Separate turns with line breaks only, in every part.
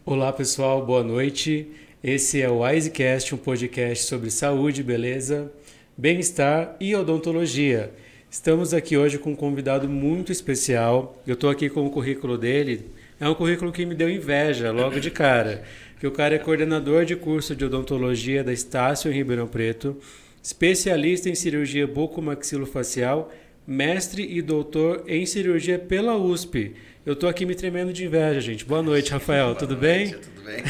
Olá pessoal, boa noite. Esse é o Wisecast, um podcast sobre saúde, beleza, bem-estar e odontologia. Estamos aqui hoje com um convidado muito especial. Eu estou aqui com o currículo dele. É um currículo que me deu inveja logo de cara. Que o cara é coordenador de curso de odontologia da Estácio em Ribeirão Preto, especialista em cirurgia bucomaxilofacial, mestre e doutor em cirurgia pela USP. Eu tô aqui me tremendo de inveja, gente. Boa noite, Rafael.
Boa
Tudo
noite,
bem?
tudo bem?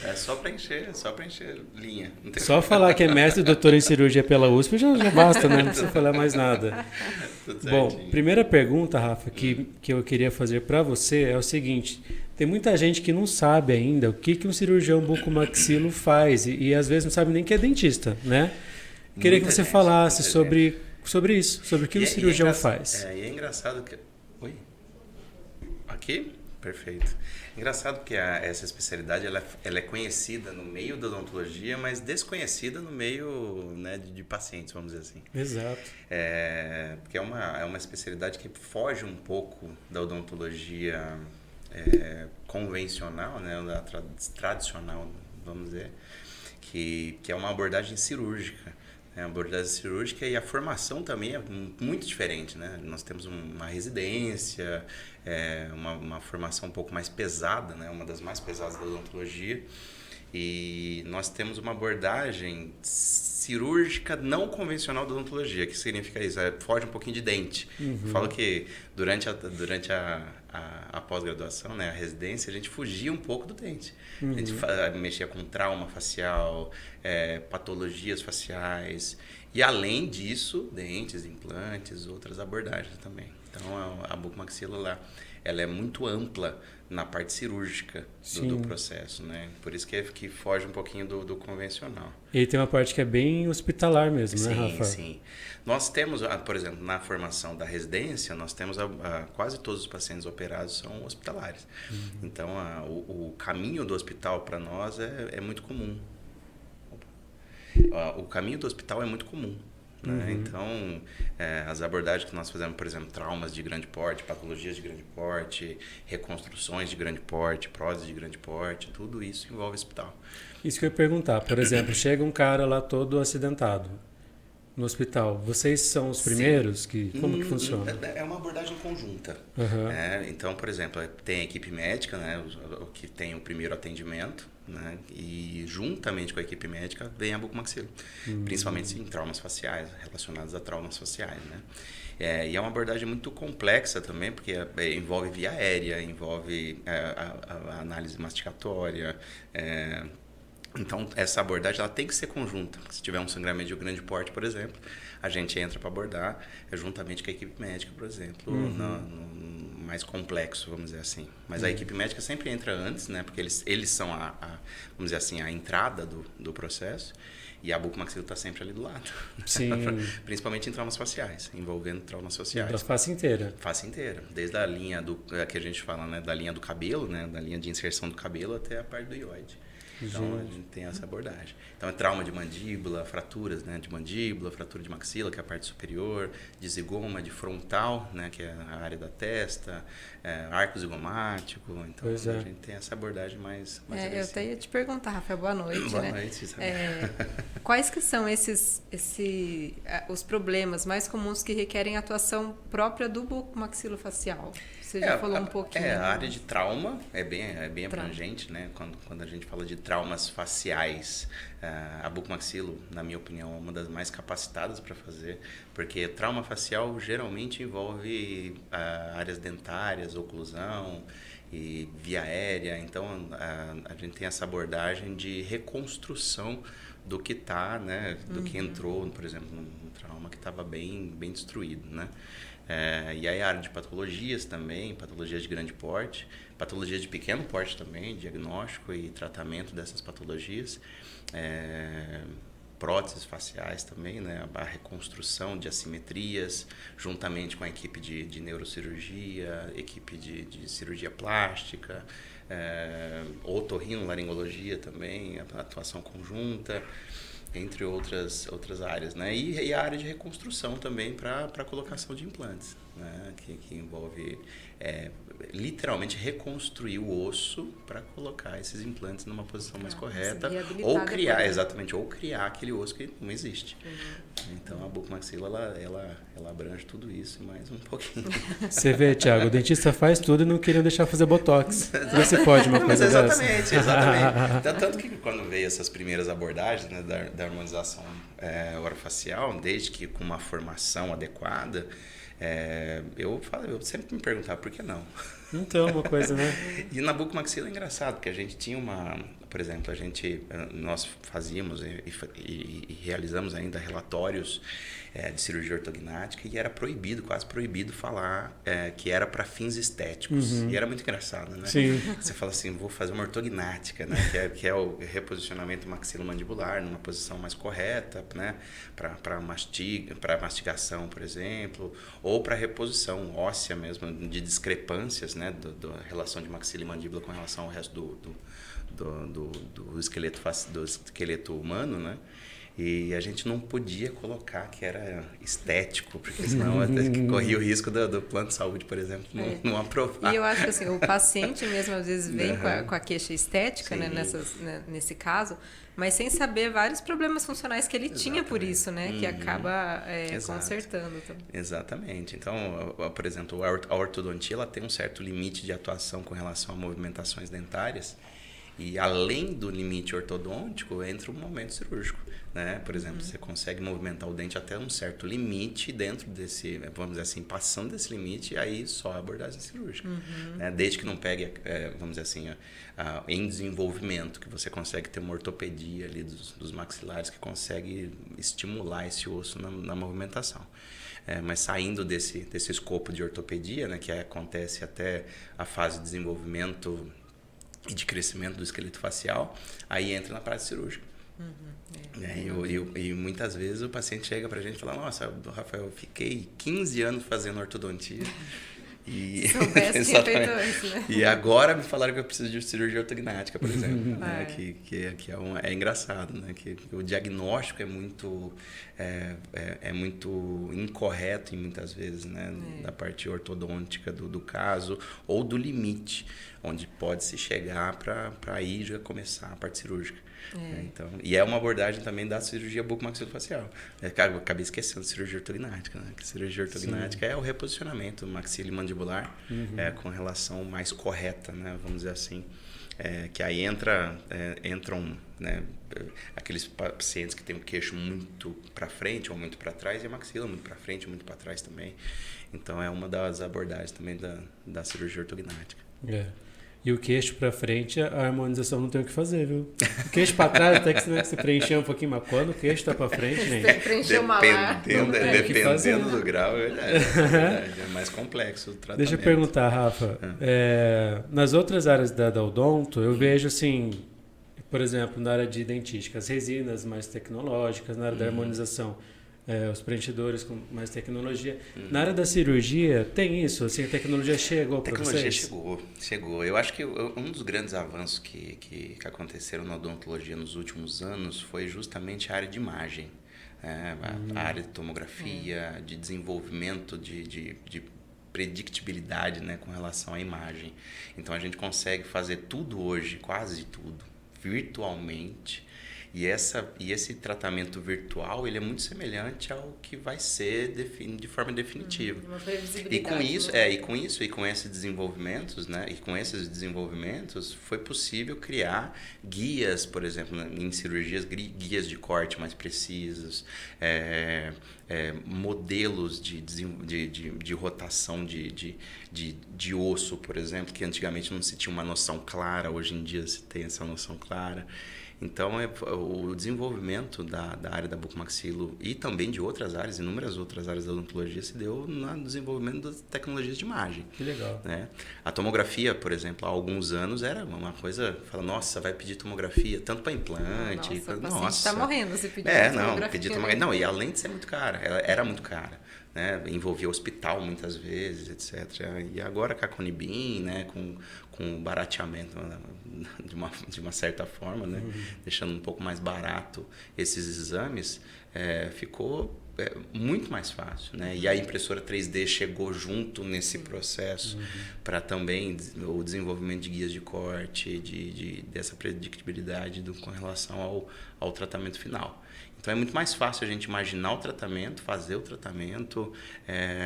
É só para encher linha. Não tem
Só falar que é mestre e doutor em cirurgia pela USP já basta, né? Não precisa falar mais nada.
tudo
Bom,
certinho.
primeira pergunta, Rafa, que eu queria fazer para você é o seguinte. Tem muita gente que não sabe ainda o que um cirurgião bucomaxilo faz e às vezes não sabe nem que é dentista, né? Queria que
Muita
você
gente,
falasse
muita gente.
sobre isso, sobre o que um
E é
cirurgião faz.
e é engraçado que... Oi? Aqui? Perfeito. Engraçado que essa especialidade ela é conhecida no meio da odontologia, mas desconhecida no meio, né, de pacientes, vamos dizer assim.
Exato.
Porque é uma especialidade que foge um pouco da odontologia convencional, né, da tradicional, vamos dizer, que é uma abordagem cirúrgica. A abordagem cirúrgica e a formação também é muito diferente, né? Nós temos uma residência, uma formação um pouco mais pesada, né? Uma das mais pesadas da odontologia. E nós temos uma abordagem cirúrgica não convencional da odontologia. O que significa isso? Foge um pouquinho de dente.
Uhum.
Eu falo que durante a pós-graduação, né, a residência, a gente fugia um pouco do dente.
Uhum.
A gente mexia com trauma facial, patologias faciais. E além disso, dentes, implantes, outras abordagens também. Então a bucomaxila ela é muito ampla na parte cirúrgica do processo, né? Por isso que foge um pouquinho do convencional.
E aí tem uma parte que é bem hospitalar mesmo, né, Rafa?
Sim. Nós temos, por exemplo, na formação da residência, nós temos quase todos os pacientes operados são hospitalares. Uhum. Então, o caminho do hospital para nós é muito comum. O caminho do hospital é muito comum. Né? Uhum. Então, as abordagens que nós fazemos, por exemplo, traumas de grande porte, patologias de grande porte, reconstruções de grande porte, próteses de grande porte, tudo isso envolve hospital.
Isso que eu ia perguntar. Por exemplo, chega um cara lá todo acidentado no hospital. Vocês são os primeiros? Como que funciona?
É uma abordagem conjunta.
Uhum.
Então, por exemplo, tem a equipe médica, né, o que tem o primeiro atendimento, né, e juntamente com a equipe médica vem a bucomaxilo, principalmente em traumas faciais, relacionados a traumas faciais, né. E é uma abordagem muito complexa também, porque envolve via aérea, envolve a análise masticatória, então, essa abordagem ela tem que ser conjunta. Se tiver um sangramento de grande porte, por exemplo, a gente entra para abordar juntamente com a equipe médica, por exemplo, no mais complexo, vamos dizer assim. Mas a equipe médica sempre entra antes, né? Porque eles são, vamos dizer assim, a entrada do processo. E a bucomaxilo está sempre ali do lado.
Sim.
Principalmente em traumas faciais, envolvendo traumas faciais.
Da face inteira.
Face inteira. Desde a linha que a gente fala, né? Da linha do cabelo, né? Da linha de inserção do cabelo até a parte do ióide. Então, a gente tem essa abordagem. Então, é trauma de mandíbula, fraturas, né, de mandíbula, fratura de maxila, que é a parte superior, de zigoma, de frontal, né, que é a área da testa, arco zigomático. Então, a gente tem essa abordagem mais
eu até ia te perguntar, Rafael, boa noite.
Boa noite.
Quais que são os problemas mais comuns que requerem atuação própria do bucomaxilofacial? Você já falou um pouquinho.
A área de trauma é bem abrangente, né? Quando a gente fala de traumas faciais, a bucomaxilo, na minha opinião, é uma das mais capacitadas para fazer, porque trauma facial geralmente envolve áreas dentárias, oclusão e via aérea. Então, a gente tem essa abordagem de reconstrução do que está, né? Do que entrou, por exemplo, num trauma que estava bem destruído, né? E aí a área de patologias também, patologias de grande porte, patologias de pequeno porte também, diagnóstico e tratamento dessas patologias, próteses faciais também, né, a reconstrução de assimetrias, juntamente com a equipe de neurocirurgia, equipe de cirurgia plástica, otorrinolaringologia também, a atuação conjunta. entre outras áreas, né? E a área de reconstrução também para colocação de implantes, né? Que envolve literalmente reconstruir o osso para colocar esses implantes numa posição mais correta, ou criar aquele osso que não existe. Então a bucomaxila ela abrange tudo isso e mais um pouquinho.
Você vê, Thiago, o dentista faz tudo e não queriam deixar fazer botox. Você pode uma coisa dessa?
Exatamente. Tanto que quando veio essas primeiras abordagens, né, da harmonização orofacial, desde que com uma formação adequada, eu sempre me perguntava por que não.
Então, uma coisa, né?
E na bucomaxila é engraçado, porque a gente tinha por exemplo, nós fazíamos e realizamos ainda relatórios de cirurgia ortognática e era proibido, quase proibido falar que era para fins estéticos. E era muito engraçado, né?
Sim.
Você fala assim, vou fazer uma ortognática, né? que é o reposicionamento maxilomandibular numa posição mais correta, né? Para mastigação, por exemplo, ou para reposição óssea mesmo, de discrepâncias, né? Da relação de maxila e mandíbula com relação ao resto do esqueleto humano, né? E a gente não podia colocar que era estético, porque senão até corria o risco do plano de saúde, por exemplo, não aprovar.
E eu acho que assim, o paciente mesmo às vezes vem com a queixa estética, né, nesse caso, mas sem saber vários problemas funcionais que ele tinha por isso, né? Que acaba consertando também.
Exatamente. Então, por exemplo, a ortodontia ela tem um certo limite de atuação com relação a movimentações dentárias. E além do limite ortodôntico, entra o momento cirúrgico, né? Por exemplo, você consegue movimentar o dente até um certo limite dentro desse, vamos dizer assim, passando desse limite, aí só a abordagem cirúrgica. Né? Desde que não pegue, vamos dizer assim, em desenvolvimento, que você consegue ter uma ortopedia ali dos maxilares que consegue estimular esse osso na movimentação. Mas saindo desse escopo de ortopedia, né, que acontece até a fase de desenvolvimento e de crescimento do esqueleto facial, aí entra na prática cirúrgica. E muitas vezes o paciente chega pra gente e fala, nossa, Rafael, eu fiquei 15 anos fazendo ortodontia e
soubesse que feito isso, né?
E agora me falaram que eu preciso de cirurgia ortognática, por exemplo, né? Que é engraçado, né? Que o diagnóstico é muito incorreto em muitas vezes, né? Da parte ortodôntica do caso ou do limite, onde pode se chegar para aí já começar a parte cirúrgica. Então, e é uma abordagem também da cirurgia bucomaxilofacial. Eu acabei esquecendo de cirurgia ortognática, né? Que cirurgia ortognática é o reposicionamento maxilomandibular com relação mais correta, né? Vamos dizer assim. Que aí entram, né, aqueles pacientes que têm o queixo muito para frente ou muito para trás e a maxila muito para frente ou muito para trás também. Então é uma das abordagens também da cirurgia ortognática.
E o queixo para frente, a harmonização não tem o que fazer, viu? O queixo para trás até que você preencher um pouquinho, mas quando o queixo está para frente, gente...
Preencher uma lá.
Dependendo do grau, é mais complexo o tratamento.
Deixa eu perguntar, Rafa. Nas outras áreas da odonto, eu vejo assim, por exemplo, na área de dentística, as resinas mais tecnológicas, na área da harmonização, os preenchedores com mais tecnologia. Na área da cirurgia, tem isso? Assim, a tecnologia chegou para vocês?
A tecnologia chegou. Eu acho que um dos grandes avanços que aconteceram na odontologia nos últimos anos foi justamente a área de imagem. A área de tomografia, de desenvolvimento de predictibilidade, né, com relação à imagem. Então, a gente consegue fazer tudo hoje, quase tudo, virtualmente. E esse tratamento virtual, ele é muito semelhante ao que vai ser de forma definitiva.
Uma previsibilidade.
E com esses desenvolvimentos, né? E com esses desenvolvimentos foi possível criar guias, por exemplo, em cirurgias, guias de corte mais precisos, modelos de rotação de osso, por exemplo, que antigamente não se tinha uma noção clara, hoje em dia se tem essa noção clara. Então, o desenvolvimento da área da bucomaxilo e também de outras áreas, inúmeras outras áreas da odontologia, se deu no desenvolvimento das tecnologias de imagem.
Que legal.
Né? A tomografia, por exemplo, há alguns anos era uma coisa, fala, nossa, vai pedir tomografia, tanto para implante.
Nossa, o paciente está morrendo se pedir tomografia.
Pedir tomografia. Não, e além de ser muito cara, ela era muito cara. né? Envolvia hospital muitas vezes, etc. E agora com a Conibin, né? Com o barateamento, né? de uma certa forma, né? Deixando um pouco mais barato esses exames, ficou muito mais fácil, né? E a impressora 3D chegou junto nesse processo para também o desenvolvimento de guias de corte, dessa predictibilidade com relação ao tratamento final. Então é muito mais fácil a gente imaginar o tratamento, fazer o tratamento,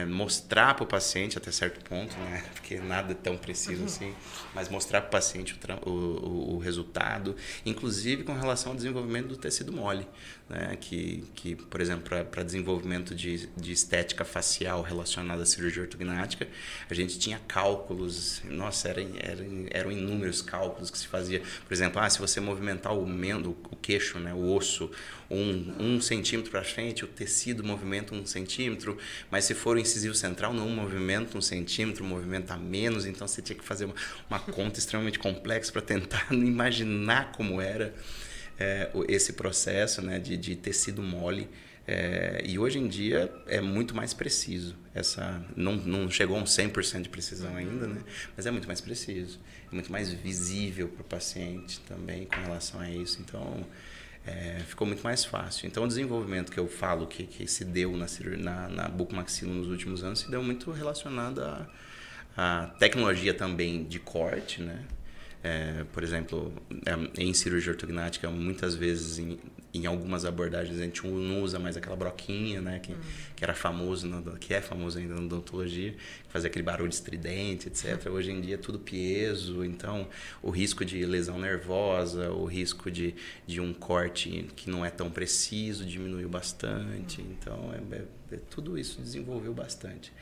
mostrar para o paciente até certo ponto, né? Porque nada é tão preciso assim, mas mostrar para o paciente o resultado, inclusive com relação ao desenvolvimento do tecido mole, né? Que por exemplo, para desenvolvimento de estética facial relacionada à cirurgia ortognática, a gente tinha cálculos, nossa, eram inúmeros cálculos que se fazia. Por exemplo, se você movimentar o queixo, né? O osso, um centímetro para frente, o tecido movimenta 1 centímetro, mas se for o incisivo central, não movimenta 1 centímetro, movimenta menos, então você tinha que fazer uma conta extremamente complexa para tentar imaginar como era esse processo, né, de tecido mole. E hoje em dia é muito mais preciso. Não chegou a um 100% de precisão ainda, né? Mas é muito mais preciso, é muito mais visível para o paciente também com relação a isso. Então, ficou muito mais fácil. Então, o desenvolvimento que eu falo que se deu na bucomaxilo nos últimos anos se deu muito relacionado à tecnologia também de corte, né? Por exemplo, em cirurgia ortognática, muitas vezes em algumas abordagens a gente não usa mais aquela broquinha, né, que era famoso, que é famoso ainda na odontologia, que fazia aquele barulho estridente, etc. Hoje em dia é tudo piezo, então o risco de lesão nervosa, o risco de um corte que não é tão preciso diminuiu bastante. Então tudo isso desenvolveu bastante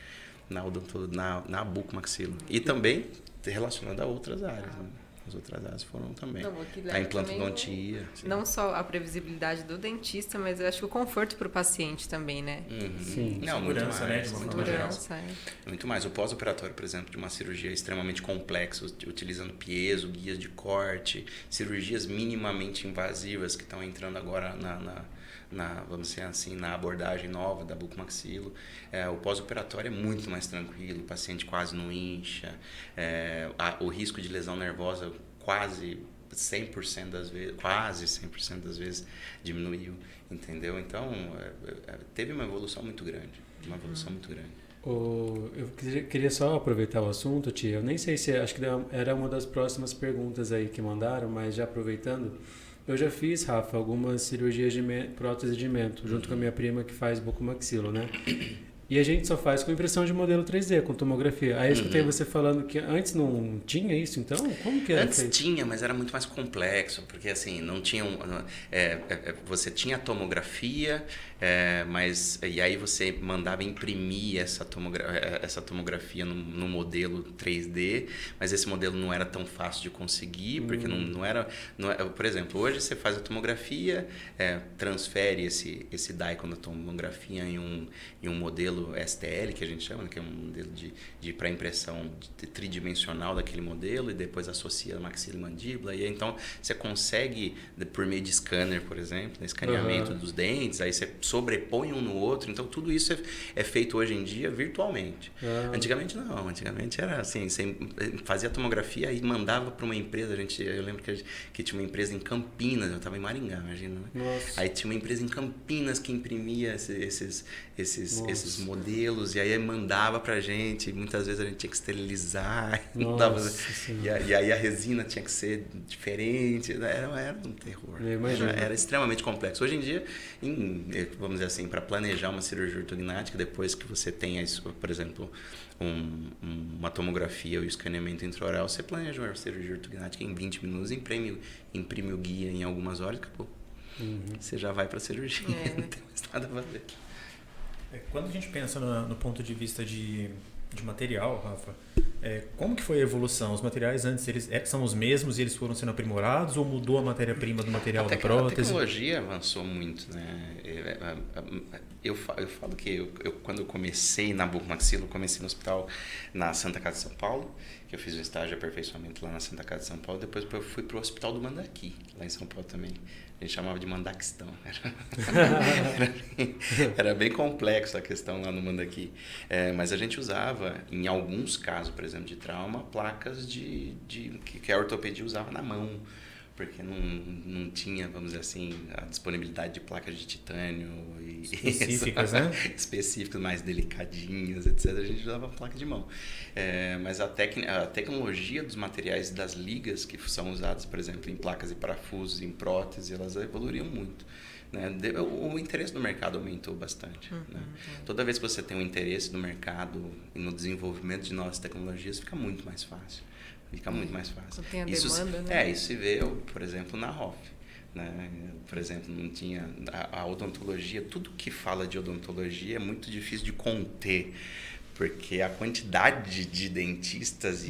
na bucomaxilo. E também relacionado a outras áreas, né? As outras áreas foram também. A implantodontia.
Não só a previsibilidade do dentista, mas eu acho que o conforto para o paciente também, né?
Sim.
Não, muito mais.
Né, de uma forma geral.
Muito mais. O pós-operatório, por exemplo, de uma cirurgia extremamente complexa, utilizando piezo, guias de corte, cirurgias minimamente invasivas que estão entrando agora vamos dizer assim, na abordagem nova da bucomaxilo. O pós-operatório é muito mais tranquilo, o paciente quase não incha, o risco de lesão nervosa quase 100% das vezes diminuiu, entendeu? Então, teve uma evolução muito grande,
Eu queria só aproveitar o assunto, tia. Eu nem sei se acho que era uma das próximas perguntas aí que mandaram, mas já aproveitando, eu já fiz, Rafa, algumas cirurgias de prótese de mento, junto com a minha prima que faz bucomaxilo, né? E a gente só faz com impressão de modelo 3D, com tomografia. Aí eu escutei você falando que antes não tinha isso, então? Como que era?
Antes tinha, mas era muito mais complexo, porque assim, não tinha você tinha a tomografia, e aí você mandava imprimir essa tomografia no modelo 3D, mas esse modelo não era tão fácil de conseguir, porque não era... Por exemplo, hoje você faz a tomografia, transfere esse daikon da tomografia em um modelo STL, que a gente chama, que é um modelo para impressão tridimensional daquele modelo, e depois associa a maxila e mandíbula, e aí, então você consegue, por meio de scanner, por exemplo, escaneamento dos dentes, aí você sobrepõe um no outro, então tudo isso é feito hoje em dia virtualmente. Antigamente não, antigamente era assim, você fazia a tomografia e mandava para uma empresa, eu lembro que tinha uma empresa em Campinas, eu estava em Maringá, imagina, né?
Nossa.
Aí tinha uma empresa em Campinas que imprimia esses modelos, e aí mandava pra gente, e muitas vezes a gente tinha que esterilizar, e aí a resina tinha que ser diferente, era um terror, era extremamente complexo. Hoje em dia, vamos dizer assim, para planejar uma cirurgia ortognática, depois que você tenha, por exemplo, uma tomografia ou escaneamento intraoral, você planeja uma cirurgia ortognática em 20 minutos, imprime o guia em algumas horas e acabou. Você já vai para a cirurgia, não tem mais nada a fazer.
Quando a gente pensa no ponto de vista de material, Rafa, como que foi a evolução? Os materiais antes eles são os mesmos e eles foram sendo aprimorados, ou mudou a matéria-prima do material da prótese?
A tecnologia avançou muito, né? Eu falo que quando eu comecei na bucomaxilo, comecei no hospital na Santa Casa de São Paulo, que eu fiz um estágio de aperfeiçoamento lá na Santa Casa de São Paulo, depois eu fui para o Hospital do Mandaqui, lá em São Paulo também, A gente chamava de Mandaquistão. Era bem complexo a questão lá no Mandaqui. Mas a gente usava, em alguns casos, por exemplo, de trauma, placas que a ortopedia usava na mão, porque não tinha, vamos dizer assim, a disponibilidade de placas de titânio
específicas, né?
Específicas, mais delicadinhas, etc. A gente usava placa de mão. Mas a tecnologia dos materiais das ligas que são usadas, por exemplo, em placas e parafusos, em próteses, elas evoluíram muito. Né? O interesse do mercado aumentou bastante. Né? Toda vez que você tem um interesse do mercado e no desenvolvimento de novas tecnologias, fica muito mais fácil. Fica muito mais fácil.
Tem a demanda, né?
Isso se vê, por exemplo, na ROF. Né? Por exemplo, não tinha a odontologia, tudo que fala de odontologia é muito difícil de conter, porque a quantidade de dentistas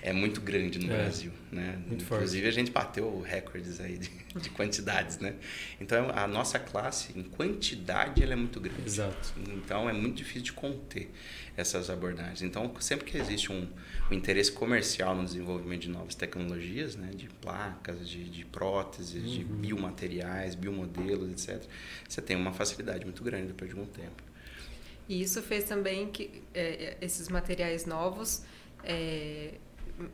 é muito grande no Brasil. Né? Inclusive, a gente bateu recordes aí de quantidades. Né? Então, a nossa classe, em quantidade, ela é muito grande.
Exato.
Então, é muito difícil de conter essas abordagens. Então, sempre que existe um interesse comercial no desenvolvimento de novas tecnologias, né, de placas, de próteses, de biomateriais, biomodelos, etc., você tem uma facilidade muito grande depois de algum tempo.
E isso fez também que esses materiais novos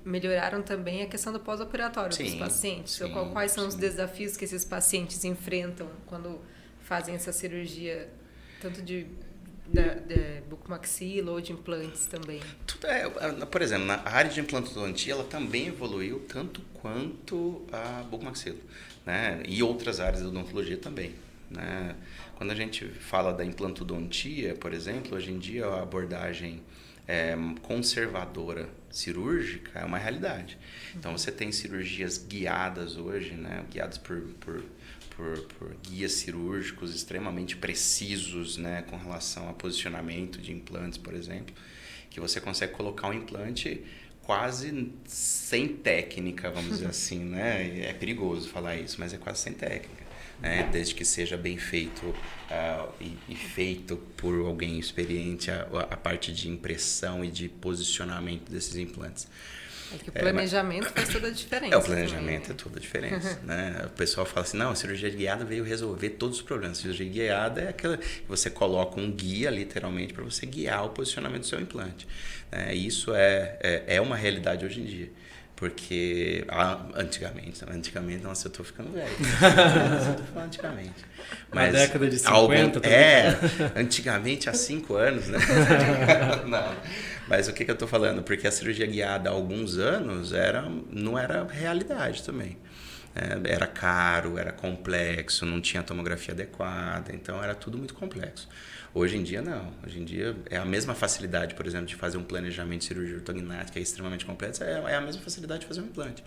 melhoraram também a questão do pós-operatório dos pacientes. Quais são os desafios que esses pacientes enfrentam quando fazem essa cirurgia, tanto de bucomaxila ou de implantes também?
Por exemplo, na área de implantodontia, ela também evoluiu tanto quanto a bucomaxila, né? E outras áreas da odontologia também. Né? Quando a gente fala da implantodontia, por exemplo, hoje em dia a abordagem conservadora cirúrgica é uma realidade. Então você tem cirurgias guiadas hoje, né? Guiadas por guias cirúrgicos extremamente precisos, né? Com relação a posicionamento de implantes, por exemplo, que você consegue colocar um implante quase sem técnica, vamos dizer assim, né? É perigoso falar isso, mas é quase sem técnica. Né? Desde que seja bem feito e feito por alguém experiente a parte de impressão e de posicionamento desses implantes.
O planejamento faz toda a diferença.
O planejamento também, é toda a diferença. Né? O pessoal fala assim, não, a cirurgia guiada veio resolver todos os problemas. A cirurgia guiada é aquela que você coloca um guia, literalmente, para você guiar o posicionamento do seu implante. Isso é uma realidade hoje em dia. Porque antigamente, nossa, eu tô ficando velho. Eu tô falando antigamente.
Mas na década de 50 também.
Antigamente, há 5 anos, né? Não. Mas o que eu tô falando? Porque a cirurgia guiada há alguns anos não era realidade também. Era caro, era complexo, não tinha tomografia adequada, então era tudo muito complexo. Hoje em dia, não. Hoje em dia, é a mesma facilidade, por exemplo, de fazer um planejamento de cirurgia ortognática, que é extremamente complexo, é a mesma facilidade de fazer um implante.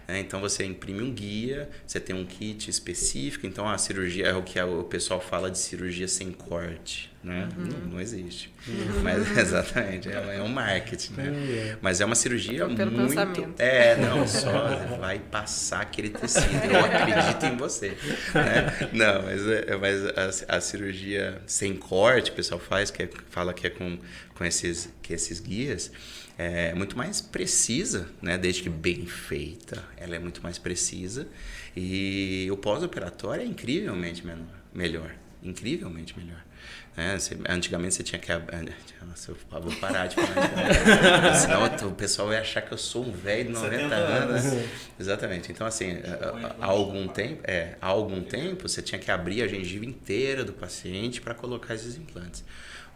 Então, você imprime um guia, você tem um kit específico, então a cirurgia é o que o pessoal fala de cirurgia sem corte. Né? Não existe. Mas, exatamente, é um marketing. Né? Mas é uma cirurgia
pelo
muito...
pensamento.
Não, só vai passar aquele tecido. Eu acredito em você. Né? Não, mas a cirurgia sem corte, o pessoal fala que é com esses guias, é muito mais precisa, né? Desde que bem feita, ela é muito mais precisa. E o pós-operatório é incrivelmente melhor. Incrivelmente melhor. Antigamente você tinha que... Nossa, eu vou parar de falar. Senão o pessoal vai achar que eu sou um velho de 90 anos. Exatamente. Então, assim, há algum tempo você tinha que abrir a gengiva inteira do paciente para colocar esses implantes.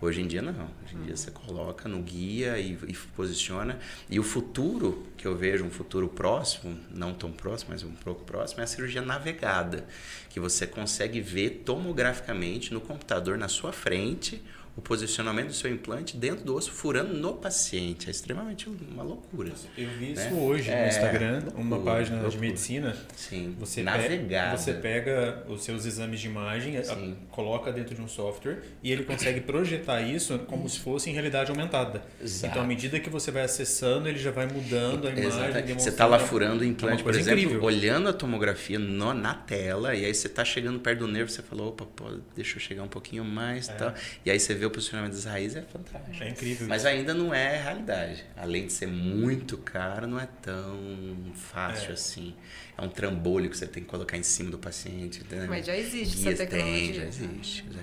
Hoje em dia, não. Hoje em dia você coloca no guia e posiciona. E o futuro, que eu vejo, um futuro próximo, não tão próximo, mas um pouco próximo, é a cirurgia navegada, que você consegue ver tomograficamente no computador na sua frente o posicionamento do seu implante dentro do osso, furando no paciente. É extremamente uma loucura.
Eu vi isso hoje no Instagram, uma página de medicina.
Sim,
você
navegada.
Você pega os seus exames de imagem, coloca dentro de um software e ele consegue projetar isso como se fosse em realidade aumentada.
Exato.
Então, à medida que você vai acessando, ele já vai mudando a imagem.
Você está lá furando o implante, por exemplo,
incrível.
Olhando a tomografia na tela, e aí você está chegando perto do nervo, você falou, opa, deixa eu chegar um pouquinho mais. Tal. E aí você vê o posicionamento das raízes é fantástico.
É incrível.
Mas ainda não é realidade. Além de ser muito caro, não é tão fácil assim. É um trambolho que você tem que colocar em cima do paciente. Né?
Mas já existe essa tecnologia.
Já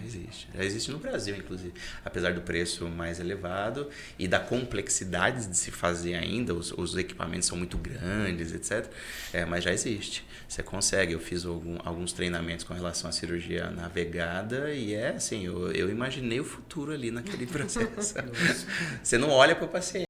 existe. Já existe no Brasil, inclusive. Apesar do preço mais elevado e da complexidade de se fazer ainda, os equipamentos são muito grandes, etc. Mas já existe. Você consegue. Eu fiz alguns treinamentos com relação à cirurgia navegada e assim, eu imaginei o futuro ali naquele processo. Você não olha para o paciente.